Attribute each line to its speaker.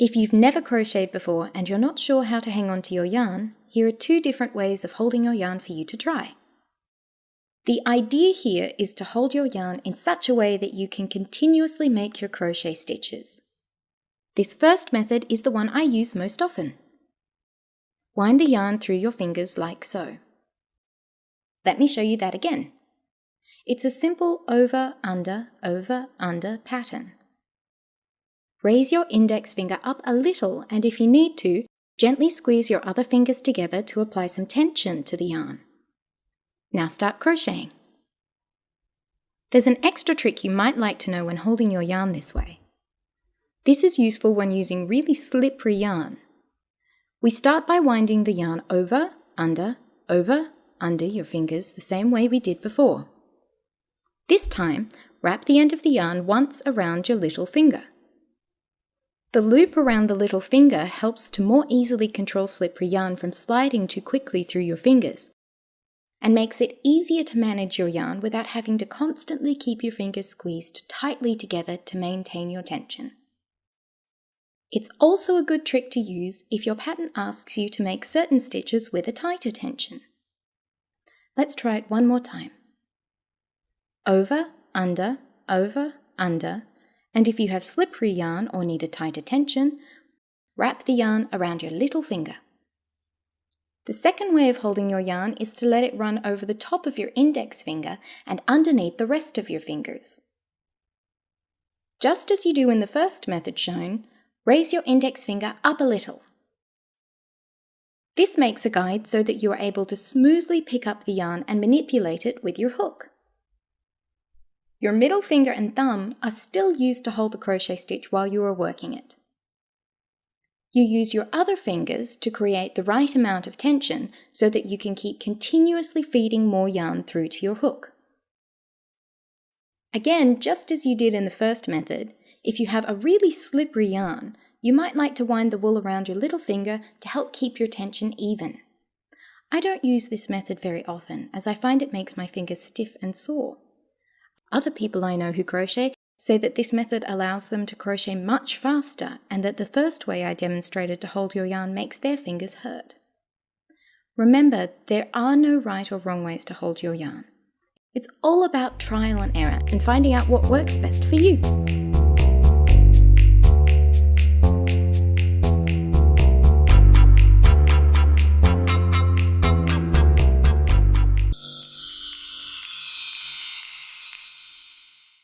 Speaker 1: If you've never crocheted before and you're not sure how to hang on to your yarn, here are 2 different ways of holding your yarn for you to try. The idea here is to hold your yarn in such a way that you can continuously make your crochet stitches. This first method is the one I use most often. Wind the yarn through your fingers like so. Let me show you that again. It's a simple over, under pattern. Raise your index finger up a little, and if you need to, gently squeeze your other fingers together to apply some tension to the yarn. Now start crocheting. There's an extra trick you might like to know when holding your yarn this way. This is useful when using really slippery yarn. We start by winding the yarn over, under your fingers the same way we did before. This time, wrap the end of the yarn once around your little finger. The loop around the little finger helps to more easily control slippery yarn from sliding too quickly through your fingers, and makes it easier to manage your yarn without having to constantly keep your fingers squeezed tightly together to maintain your tension. It's also a good trick to use if your pattern asks you to make certain stitches with a tighter tension. Let's try it one more time. Over, under, and if you have slippery yarn or need a tighter tension, wrap the yarn around your little finger. The second way of holding your yarn is to let it run over the top of your index finger and underneath the rest of your fingers. Just as you do in the first method shown, raise your index finger up a little. This makes a guide so that you are able to smoothly pick up the yarn and manipulate it with your hook. Your middle finger and thumb are still used to hold the crochet stitch while you are working it. You use your other fingers to create the right amount of tension so that you can keep continuously feeding more yarn through to your hook. Again, just as you did in the first method, if you have a really slippery yarn, you might like to wind the wool around your little finger to help keep your tension even. I don't use this method very often as I find it makes my fingers stiff and sore. Other people I know who crochet say that this method allows them to crochet much faster and that the first way I demonstrated to hold your yarn makes their fingers hurt. Remember, there are no right or wrong ways to hold your yarn. It's all about trial and error and finding out what works best for you.